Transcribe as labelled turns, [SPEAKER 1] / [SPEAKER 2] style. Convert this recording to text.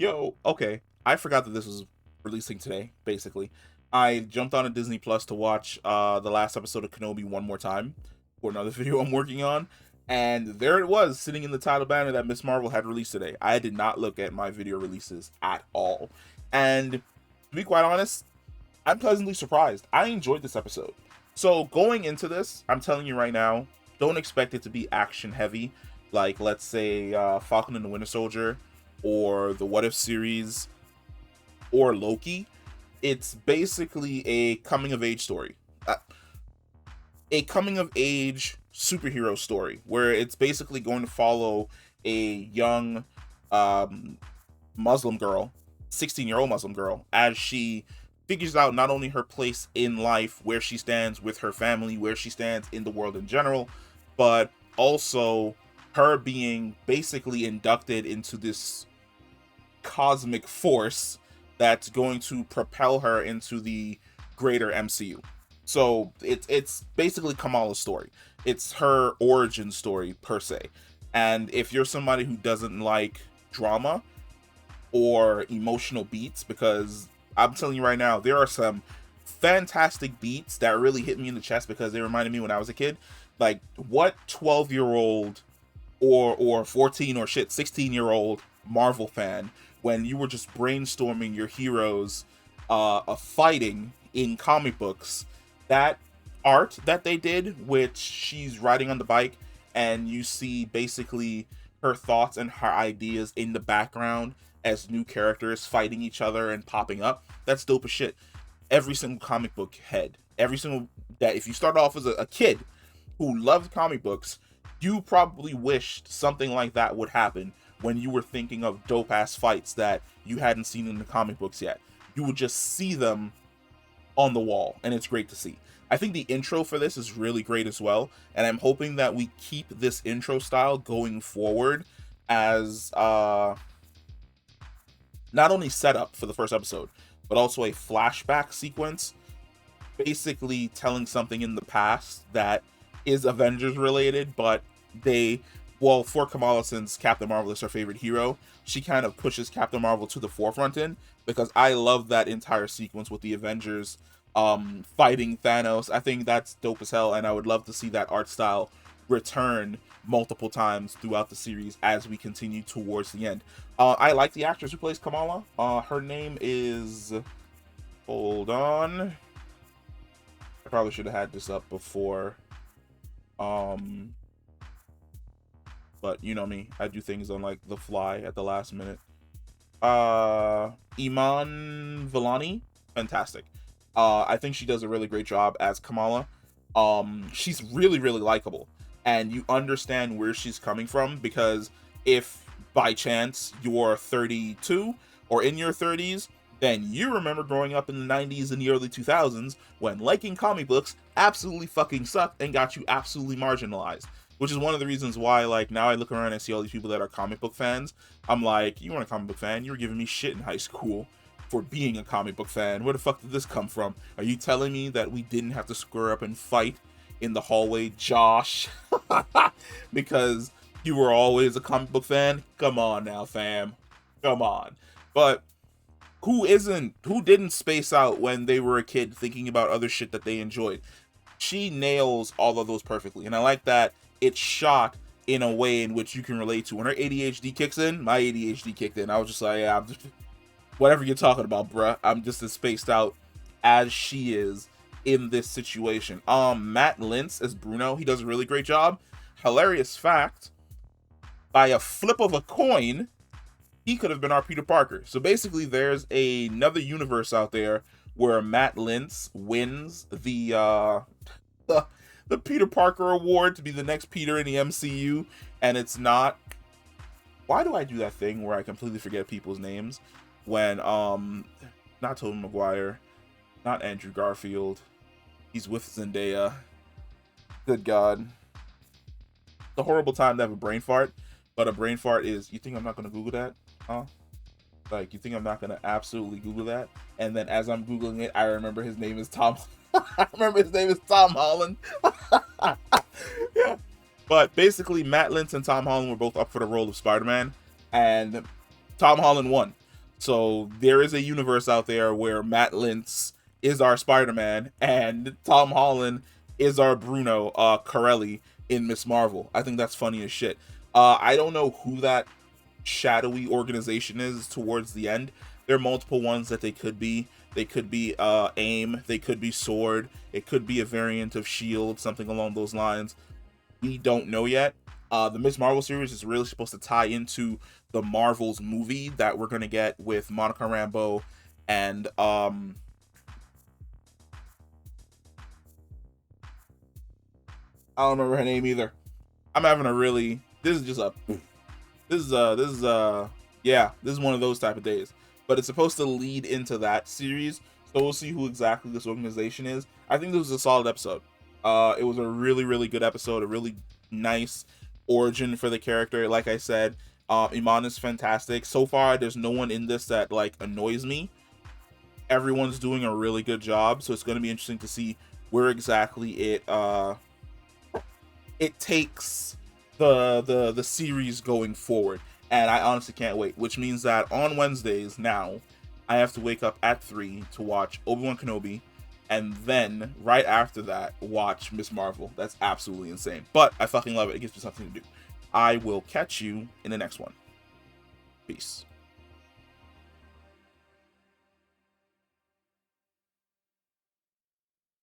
[SPEAKER 1] Yo, okay. I forgot that this was releasing today, basically. I jumped on a Disney Plus to watch the last episode of Kenobi one more time for another video I'm working on. And there it was, sitting in the title banner that Miss Marvel had released today. I did not look at my video releases at all. And to be quite honest, I'm pleasantly surprised. I enjoyed this episode. So going into this, I'm telling you right now, don't expect it to be action heavy, like let's say Falcon and the Winter Soldier, or the What If series, or Loki. It's basically a coming of age story, a coming of age superhero story, where it's basically going to follow a young um, Muslim girl, 16-year-old Muslim girl, as she figures out not only her place in life, where she stands with her family, where she stands in the world in general, but also her being basically inducted into this cosmic force that's going to propel her into the greater MCU. So it's basically Kamala's story. It's her origin story per se. And if you're somebody who doesn't like drama or emotional beats, because I'm telling you right now, there are some fantastic beats that really hit me in the chest because they reminded me when I was a kid. Like, what 12-year-old or 14 or shit 16-year-old Marvel fan, when you were just brainstorming your heroes of fighting in comic books, that art that they did, which she's riding on the bike and you see basically her thoughts and her ideas in the background as new characters fighting each other and popping up, that's dope as shit. Every single comic book head, every single, that if you start off as a kid who loved comic books, you probably wished something like that would happen when you were thinking of dope ass fights that you hadn't seen in the comic books yet. You would just see them on the wall, and it's great to see. I think the intro for this is really great as well, and I'm hoping that we keep this intro style going forward as not only setup for the first episode, but also a flashback sequence, basically telling something in the past that is Avengers related, but for Kamala, since Captain Marvel is her favorite hero, she kind of pushes Captain Marvel to the forefront because I love that entire sequence with the Avengers fighting Thanos. I think that's dope as hell, and I would love to see that art style return multiple times throughout the series as we continue towards the end. I like the actress who plays Kamala. Her name is, hold on, I probably should have had this up before, but you know me, I do things on like the fly at the last minute. Iman Vellani, fantastic. I think she does a really great job as Kamala. She's really, really likable, and you understand where she's coming from, because if by chance you're 32 or in your 30s, then you remember growing up in the 90s and the early 2000s when liking comic books absolutely fucking sucked and got you absolutely marginalized. Which is one of the reasons why, like, now I look around and see all these people that are comic book fans. I'm like, you weren't a comic book fan. You were giving me shit in high school for being a comic book fan. Where the fuck did this come from? Are you telling me that we didn't have to square up and fight in the hallway, Josh? Because you were always a comic book fan? Come on now, fam. Come on. But who didn't space out when they were a kid thinking about other shit that they enjoyed? She nails all of those perfectly. And I like that it's shot in a way in which you can relate to. When her ADHD kicks in, my ADHD kicked in. I was just like, yeah, I'm just, whatever you're talking about, bruh. I'm just as spaced out as she is in this situation. Matt Lintz as Bruno, he does a really great job. Hilarious fact, by a flip of a coin, he could have been our Peter Parker. So basically, there's another universe out there where Matt Lintz wins the Peter Parker Award to be the next Peter in the MCU, and it's not. Why do I do that thing where I completely forget people's names? When not Tobey Maguire, not Andrew Garfield, he's with Zendaya. Good God, it's a horrible time to have a brain fart, but a brain fart is. You think I'm not gonna Google that? Huh? Like, you think I'm not gonna absolutely Google that? And then as I'm Googling it, I remember his name is Tom. I remember his name is Tom Holland. Yeah. But basically, Matt Lintz and Tom Holland were both up for the role of Spider-Man, and Tom Holland won. So there is a universe out there where Matt Lintz is our Spider-Man and Tom Holland is our Bruno Corelli in Miss Marvel. I think that's funny as shit. I don't know who that shadowy organization is towards the end. There are multiple ones that they could be. They could be AIM, they could be Sword, it could be a variant of Shield, something along those lines. We don't know yet. The Miss Marvel series is really supposed to tie into the Marvels movie that we're gonna get with Monica Rambeau and I don't remember her name either. I'm having a really this is just a this is one of those type of days. But it's supposed to lead into that series, so we'll see who exactly this organization is. I think this was a solid episode. It was a really, really good episode, a really nice origin for the character. Like I said, Iman is fantastic. So far, there's no one in this that like annoys me. Everyone's doing a really good job, so it's going to be interesting to see where exactly it takes the series going forward. And I honestly can't wait, which means that on Wednesdays now I have to wake up at 3 to watch Obi-Wan Kenobi, and then right after that watch Miss Marvel. That's absolutely insane, but I fucking love it. It gives me something to do. I will catch you in the next one. Peace.